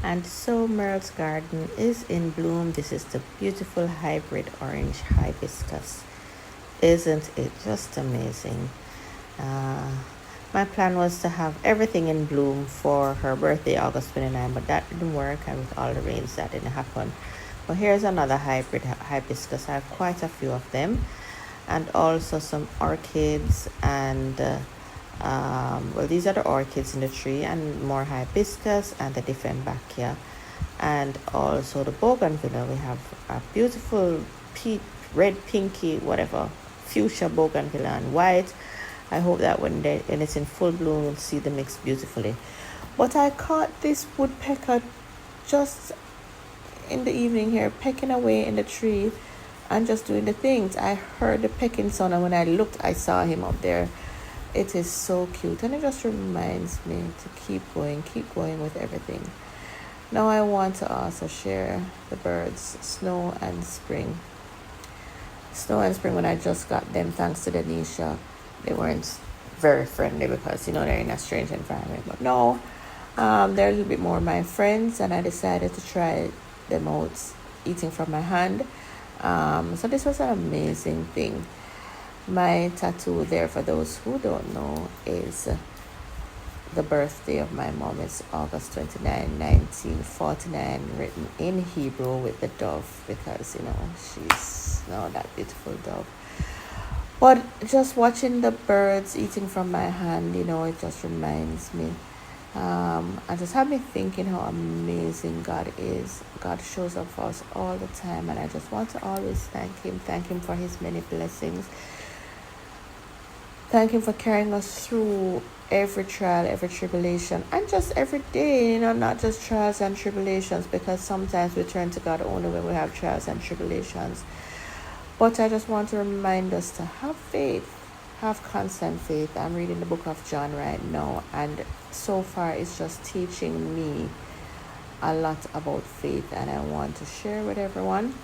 And so Merle's garden is in bloom. This is the beautiful hybrid orange hibiscus. Isn't it just amazing? Uh, my plan was to have everything in bloom for her birthday, August 29, but that didn't work, and with all the rains, that didn't happen. But here's another hybrid hibiscus. I have quite a few of them, and also some orchids and well, these are the orchids in the tree, and more hibiscus and the Dieffenbachia, and also the bougainvillea. We have a beautiful red, pinky, whatever, fuchsia bougainvillea and white. I hope that when it's in full bloom, we'll see the mix beautifully. But I caught this woodpecker just in the evening here, pecking away in the tree and just doing the things. I heard the pecking sound, and when I looked, I saw him up there. It is so cute, and it just reminds me to keep going with everything. Now I want to also share the birds, Snow and Spring. Snow and Spring, when I just got them, thanks to Denisha, they weren't very friendly because, they're in a strange environment. But no, they're a little bit more my friends, and I decided to try them out eating from my hand. So this was an amazing thing. My tattoo there, for those who don't know, is the birthday of my mom. Is August 29, 1949, written in Hebrew with the dove, because, she's that beautiful dove. But just watching the birds eating from my hand, it just reminds me. And just had me thinking how amazing God is. God shows up for us all the time, and I just want to always thank Him for His many blessings. Thank Him for carrying us through every trial, every tribulation, and just every day, not just trials and tribulations, because sometimes we turn to God only when we have trials and tribulations. But I just want to remind us to have faith, have constant faith. I'm reading the book of John right now, and so far it's just teaching me a lot about faith, and I want to share with everyone.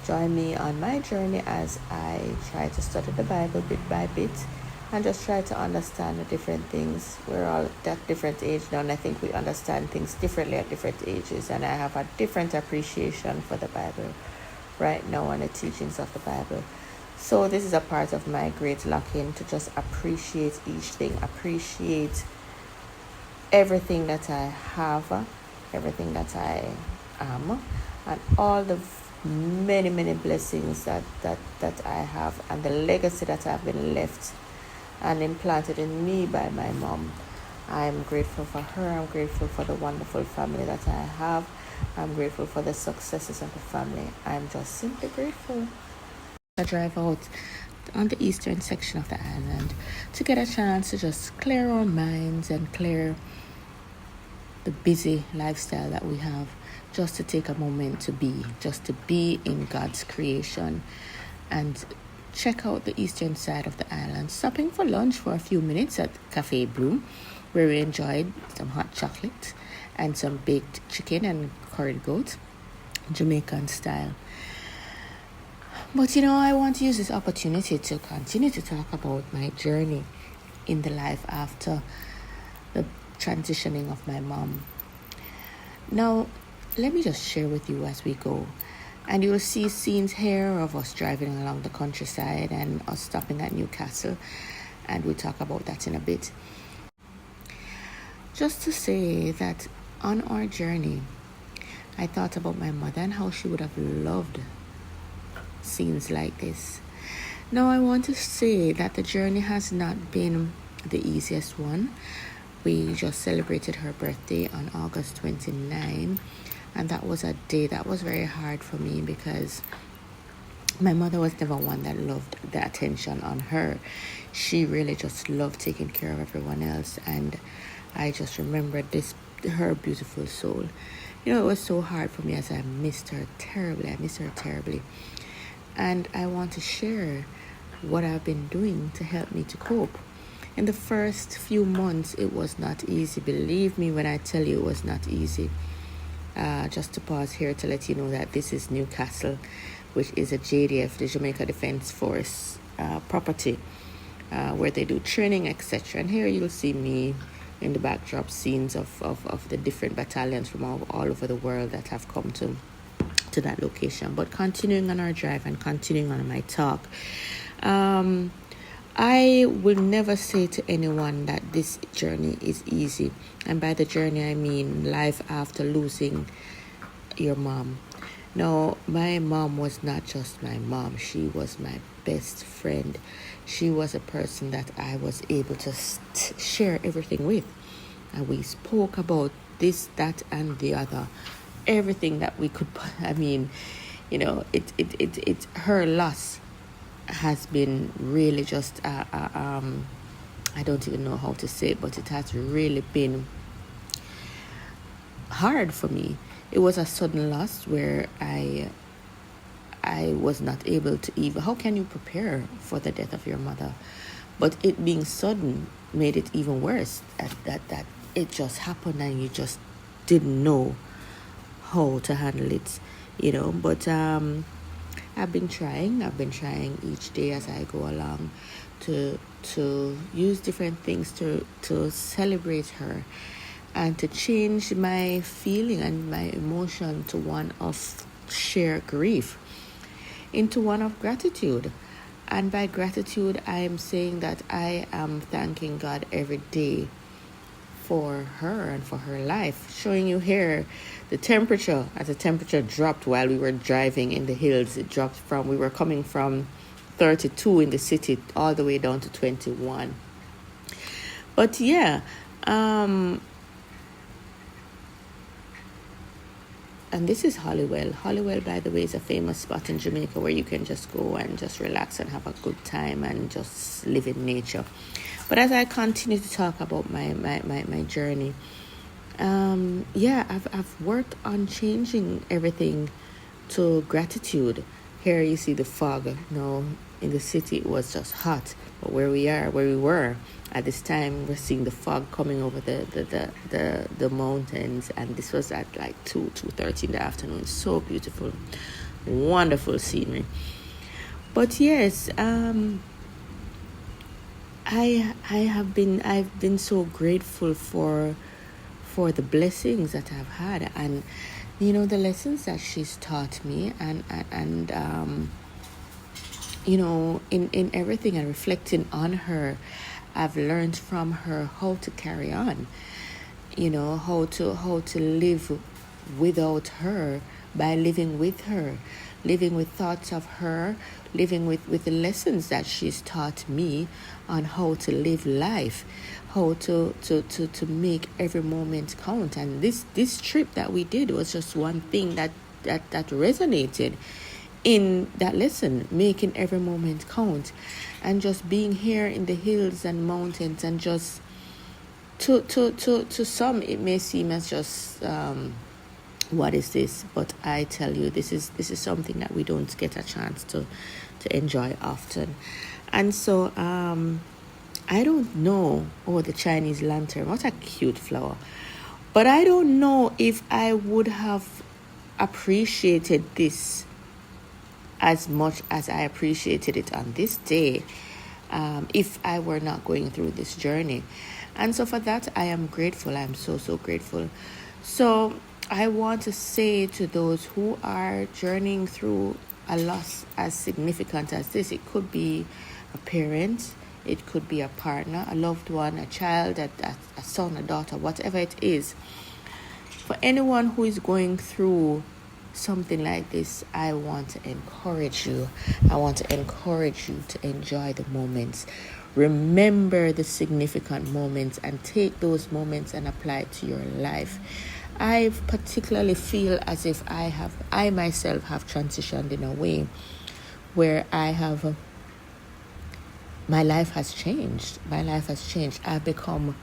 Join me on my journey as I try to study the Bible bit by bit and just try to understand the different things. We're all at different age now, and I think we understand things differently at different ages, and I have a different appreciation for the Bible right now and the teachings of the Bible. So this is a part of my great lock-in, to just appreciate each thing, appreciate everything that I have, everything that I am, and all the many blessings that I have, and the legacy that have been left and implanted in me by my mom. I'm grateful for her. I'm grateful for the wonderful family that I have. I'm grateful for the successes of the family. I'm just simply grateful. I drive out on the eastern section of the island to get a chance to just clear our minds and clear the busy lifestyle that we have, just to take a moment to be in God's creation and check out the eastern side of the island, stopping for lunch for a few minutes at Cafe Bloom, where we enjoyed some hot chocolate and some baked chicken and curried goat, Jamaican style. But I want to use this opportunity to continue to talk about my journey in the life after the transitioning of my mom. Now, let me just share with you as we go. And you will see scenes here of us driving along the countryside and us stopping at Newcastle. And we'll talk about that in a bit. Just to say that on our journey, I thought about my mother and how she would have loved scenes like this. Now, I want to say that the journey has not been the easiest one. We just celebrated her birthday on August 29, and that was a day that was very hard for me, because my mother was never one that loved the attention on her. She really just loved taking care of everyone else, and I just remembered her beautiful soul. It was so hard for me, as I missed her terribly. And I want to share what I've been doing to help me to cope. In the first few months, it was not easy. Believe me when I tell you it was not easy. Just to pause here to let you know that this is Newcastle, which is a JDF, the Jamaica Defence Force property, where they do training, etc. And here you'll see me in the backdrop scenes of the different battalions from all over the world that have come to that location. But continuing on our drive and continuing on my talk, I will never say to anyone that this journey is easy. And by the journey, I mean life after losing your mom. No, my mom was not just my mom. She was my best friend. She was a person that I was able to share everything with. And we spoke about this, that, and the other. Everything that we could, her loss has been really just, I don't even know how to say it, but it has really been hard for me. It was a sudden loss where I was not able to even, how can you prepare for the death of your mother? But it being sudden made it even worse, that it just happened and you just didn't know how to handle it, but I've been trying each day as I go along to use different things to celebrate her and to change my feeling and my emotion to one of sheer grief into one of gratitude. And by gratitude, I am saying that I am thanking God every day for her and for her life. Showing you here the temperature, as the temperature dropped while we were driving in the hills. It dropped we were coming from 32 in the city all the way down to 21. But yeah, and this is Holywell. Holywell, by the way, is a famous spot in Jamaica where you can just go and just relax and have a good time and just live in nature. But as I continue to talk about my journey, I've worked on changing everything to gratitude. Here you see the fog. In the city it was just hot, but where we were at this time, we're seeing the fog coming over the mountains, and this was at like 2:30 in the afternoon. So beautiful, wonderful scenery. But yes, I've been so grateful for the blessings that I've had, and the lessons that she's taught me, and in everything, and reflecting on her, I've learned from her how to carry on, how to live without her by living with her, living with thoughts of her, living with the lessons that she's taught me on how to live life, how to make every moment count. And this trip that we did was just one thing that resonated in that lesson, making every moment count, and just being here in the hills and mountains, and just to some it may seem as just what is this, but I tell you, this is something that we don't get a chance to enjoy often. And so I don't know, the Chinese lantern, what a cute flower, but I don't know if I would have appreciated this as much as I appreciated it on this day if I were not going through this journey. And so for that, I am grateful. I'm so grateful. So I want to say to those who are journeying through a loss as significant as this, it could be a parent, it could be a partner, a loved one, a child, a son, a daughter, whatever it is. For anyone who is going through something like this, I want to encourage you. I want to encourage you to enjoy the moments. Remember the significant moments and take those moments and apply it to your life. I particularly feel as if I myself have transitioned in a way where my life has changed. I've become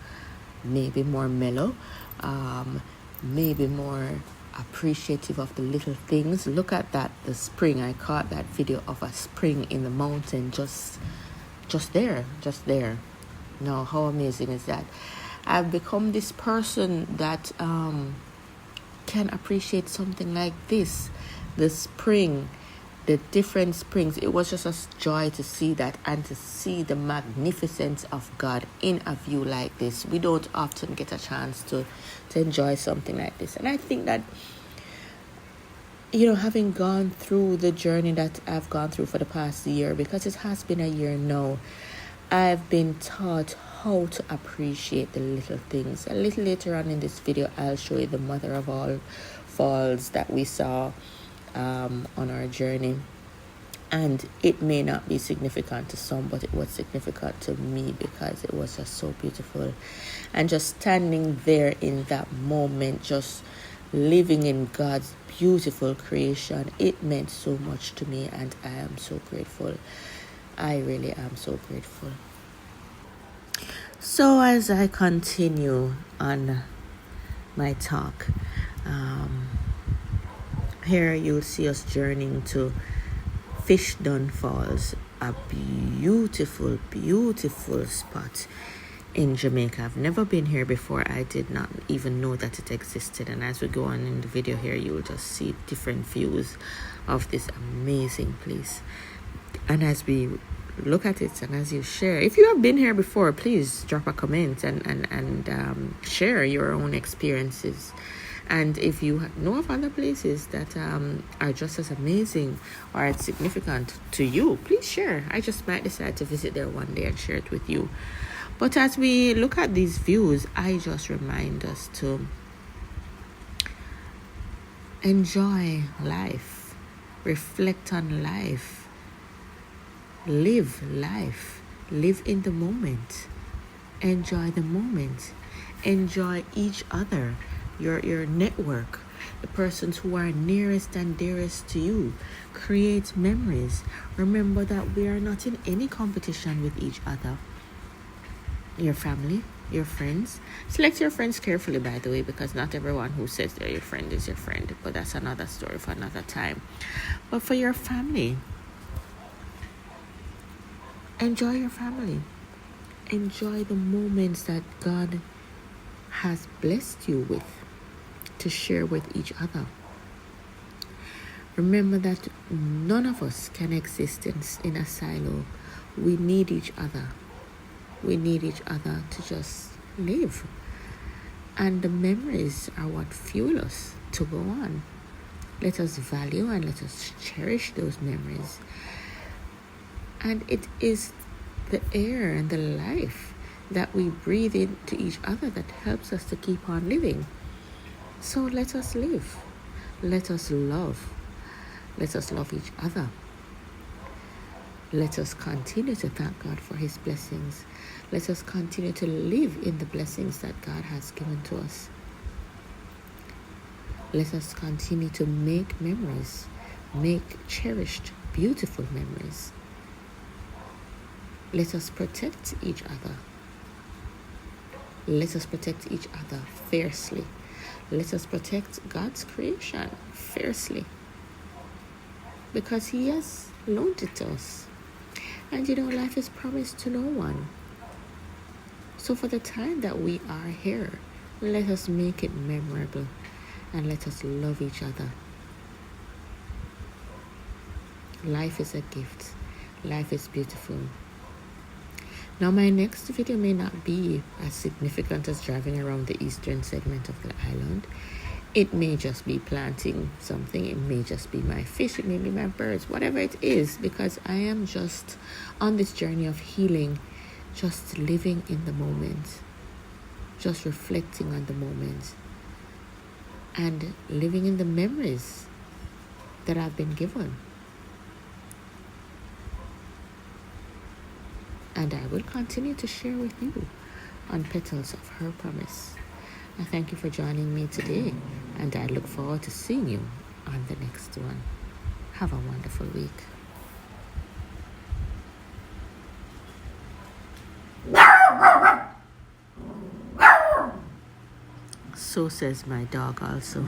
maybe more mellow, maybe more appreciative of the little things. Look at that, the spring. I caught that video of a spring in the mountain, just there. Now, how amazing is that? I've become this person that can appreciate something like this, the spring, the different springs. It was just a joy to see that and to see the magnificence of God in a view like this. We don't often get a chance to enjoy something like this. And I think that, having gone through the journey that I've gone through for the past year, because it has been a year now, I've been taught how to appreciate the little things. A little later on in this video, I'll show you the mother of all falls that we saw on our journey. And it may not be significant to some, but it was significant to me because it was just so beautiful. And just standing there in that moment, just living in God's beautiful creation, it meant so much to me, and I am so grateful. I really am so grateful. So as I continue on my talk, here you'll see us journeying to Fishdon Falls, a beautiful, beautiful spot in Jamaica. I've never been here before. I did not even know that it existed. And as we go on in the video here, you will just see different views of this amazing place. And as we look at it and as you share, if you have been here before, please drop a comment and share your own experiences. And if you know of other places that are just as amazing or as significant to you, please share. I just might decide to visit there one day and share it with you. But as we look at these views, I just remind us to enjoy life, reflect on life, live life, live in the moment, enjoy the moment, enjoy each other, your network, the persons who are nearest and dearest to you. Create memories. Remember that we are not in any competition with each other. Your family, your friends. Select your friends carefully, by the way, because not everyone who says they're your friend is your friend. But that's another story for another time. But for your family, enjoy your family. Enjoy the moments that God has blessed you with to share with each other. Remember that none of us can exist in a silo. We need each other. We need each other to just live. And the memories are what fuel us to go on. Let us value and let us cherish those memories. And it is the air and the life that we breathe into each other that helps us to keep on living. So let us live. Let us love. Let us love each other. Let us continue to thank God for His blessings. Let us continue to live in the blessings that God has given to us. Let us continue to make memories, make cherished, beautiful memories. Let us protect each other. Let us protect each other fiercely. Let us protect God's creation fiercely, because He has loaned it to us. And life is promised to no one. So for the time that we are here, let us make it memorable and let us love each other. Life is a gift. Life is beautiful. Now, my next video may not be as significant as driving around the eastern segment of the island. It may just be planting something. It may just be my fish. It may be my birds, whatever it is, because I am just on this journey of healing, just living in the moment, just reflecting on the moment, and living in the memories that I've been given. And I will continue to share with you on Petals of Her Promise. I thank you for joining me today, and I look forward to seeing you on the next one. Have a wonderful week. So says my dog also.